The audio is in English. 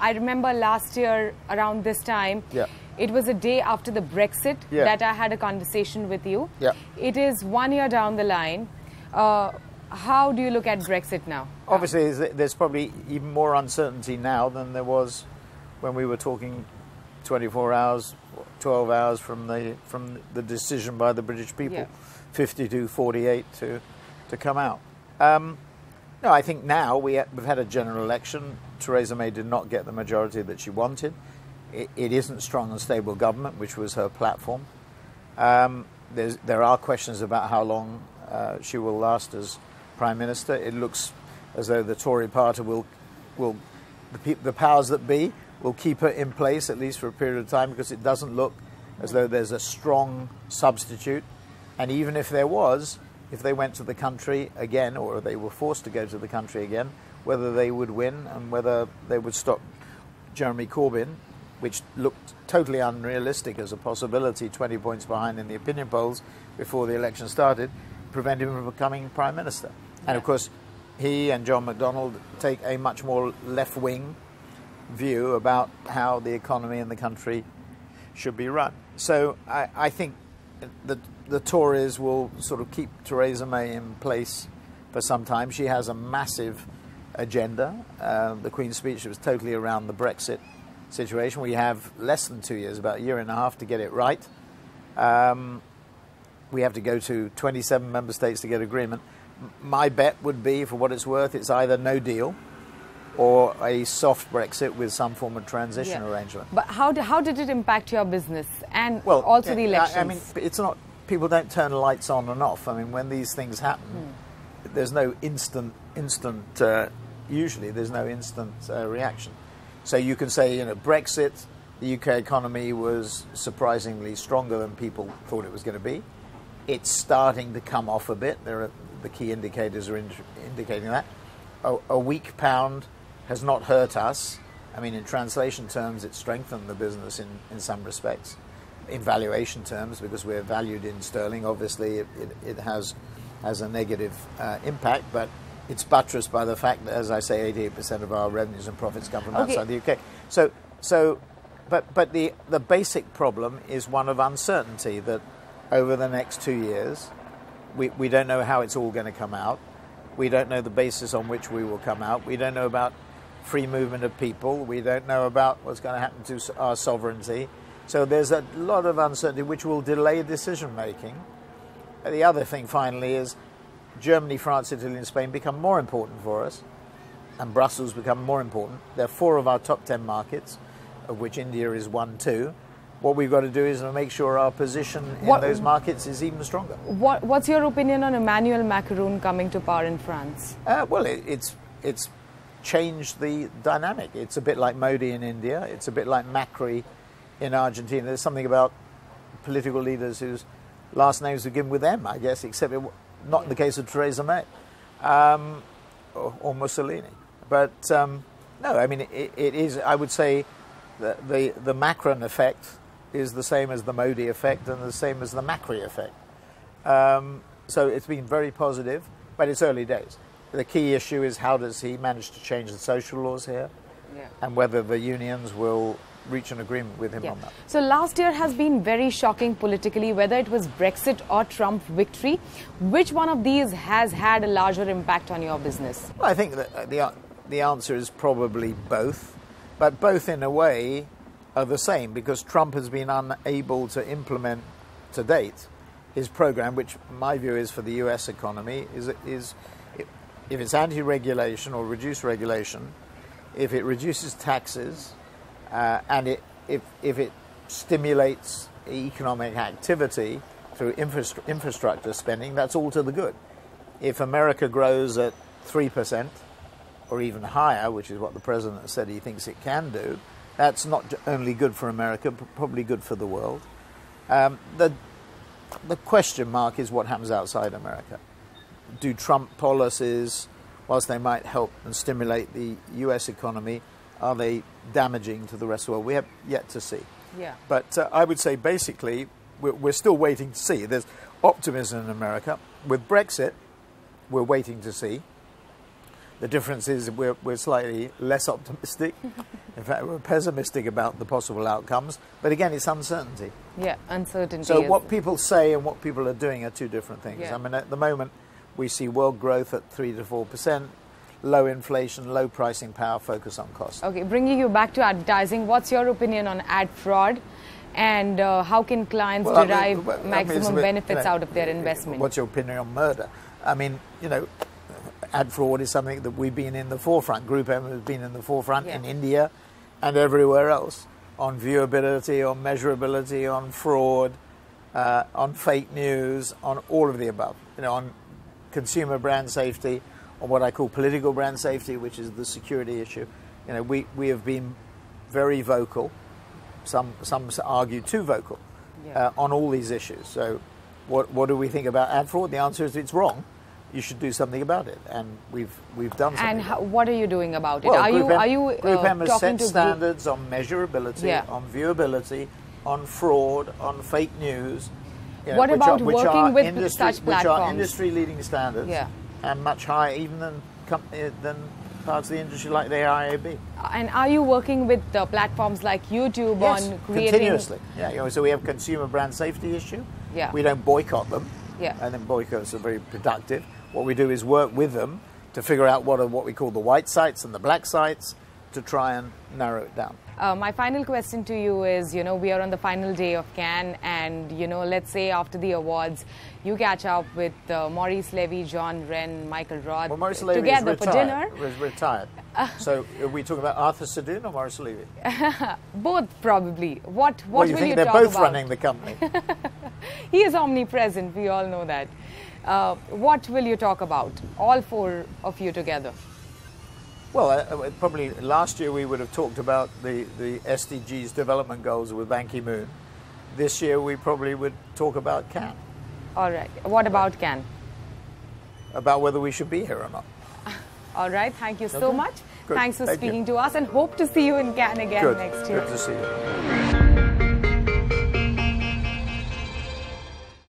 I remember last year around this time, Yeah. it was a day after the Brexit Yeah. that I had a conversation with you. Yeah. It is 1 year down the line. How do you look at Brexit now? Obviously, there's probably even more uncertainty now than there was when we were talking 24 hours, 12 hours from the decision by the British people, Yeah. 52-48 to come out. No, I think now we've had a general election. Theresa May did not get the majority that she wanted. It isn't strong and stable government, which was her platform. There are questions about how long she will last as Prime Minister. It looks as though the Tory party the powers that be will keep her in place at least for a period of time, because it doesn't look as though there's a strong substitute. And even if there was, if they went to the country again, or they were forced to go to the country again, whether they would win and whether they would stop Jeremy Corbyn, which looked totally unrealistic as a possibility, 20 points behind in the opinion polls before the election started, prevent him from becoming Prime Minister. And of course, he and John McDonnell take a much more left-wing view about how the economy in the country should be run. So I think the Tories will sort of keep Theresa May in place for some time. She has a massive agenda. The Queen's speech was totally around the Brexit situation. We have less than 2 years, about a year and a half to get it right. We have to go to 27 member states to get agreement. My bet would be, for what it's worth, it's either no deal or a soft Brexit with some form of transition arrangement. But how did it impact your business and also the elections? I mean, it's not, people don't turn lights on and off. I mean, when these things happen, there's no usually there's no instant reaction. So you can say, Brexit, the UK economy was surprisingly stronger than people thought it was going to be. It's starting to come off a bit. The key indicators are indicating that. A weak pound has not hurt us. I mean, in translation terms, it strengthened the business in some respects. In valuation terms, because we're valued in sterling, obviously it has a negative impact, but it's buttressed by the fact that, as I say, 88% of our revenues and profits come from outside the UK. But the basic problem is one of uncertainty, that over the next 2 years, we don't know how it's all going to come out. We don't know the basis on which we will come out. We don't know about free movement of people. We don't know about what's going to happen to our sovereignty. So there's a lot of uncertainty which will delay decision making. The other thing, finally, is Germany, France, Italy and Spain become more important for us, and Brussels become more important. They're 4 of our top 10 markets, of which India is 1 too. What we've got to do is make sure our position in those markets is even stronger. What's your opinion on Emmanuel Macron coming to power in France? Well, it's changed the dynamic. It's a bit like Modi in India. It's a bit like Macri in Argentina. There's something about political leaders whose last names are given with M, I guess, except not in the case of Theresa May or Mussolini. But no, I mean, it is, I would say, the Macron effect is the same as the Modi effect and the same as the Macri effect. So it's been very positive, but it's early days. The key issue is, how does he manage to change the social laws here, and whether the unions will reach an agreement with him on that. So last year has been very shocking politically, whether it was Brexit or Trump victory. Which one of these has had a larger impact on your business? Well, I think that the answer is probably both, but both in a way are the same, because Trump has been unable to implement to date his program, which my view is for the US economy, is if it's anti-regulation or reduced regulation, if it reduces taxes, and if it stimulates economic activity through infrastructure spending, that's all to the good. If America grows at 3% or even higher, which is what the president said he thinks it can do, that's not only good for America, but probably good for the world. The question mark is what happens outside America. Do Trump policies, whilst they might help and stimulate the US economy, are they damaging to the rest of the world? We have yet to see. Yeah. But I would say basically we're still waiting to see. There's optimism in America. With Brexit, we're waiting to see. The difference is we're slightly less optimistic. In fact, we're pessimistic about the possible outcomes. But again, it's uncertainty. Yeah, uncertainty. So what people say and what people are doing are two different things. Yeah. I mean, at the moment, we see world growth at 3 to 4%, low inflation, low pricing power, focus on cost. Okay, bringing you back to advertising, what's your opinion on ad fraud? And how can clients derive maximum benefits out of their investment? What's your opinion on murder? I mean, ad fraud is something that we've been in the forefront. Group M has been in the forefront in India and everywhere else on viewability, on measurability, on fraud, on fake news, on all of the above. On consumer brand safety, on what I call political brand safety, which is the security issue. We have been very vocal. Some argue too vocal on all these issues. So, what do we think about ad fraud? The answer is it's wrong. You should do something about it, and we've done something. And what are you doing about it? Well, are you Group M has talking set to standards on measurability, on viewability, on fraud, on fake news. What about working with such platforms? Which are industry-leading standards, and much higher even than parts of the industry like the IAB. And are you working with platforms like YouTube on creating? Continuously. Yeah, so we have consumer brand safety issue. Yeah. We don't boycott them. Yeah. I think boycotts are very productive. What we do is work with them to figure out what we call the white sites and the black sites to try and narrow it down. My final question to you is, we are on the final day of Cannes, and, let's say after the awards, you catch up with Maurice Levy, John Wren, Michael Roth together for dinner. He's retired. So are we talking about Arthur Sadoun or Maurice Levy? Both, probably. What well, will you you think talk they're both about? running the company? He is omnipresent, we all know that. What will you talk about, all four of you together? Well, probably last year we would have talked about the SDGs development goals with Ban Ki-moon. This year we probably would talk about Cannes. All right. What about Cannes? About whether we should be here or not. All right. Thank you so much. Good. Thanks for speaking to us, and hope to see you in Cannes again next year. Good to see you.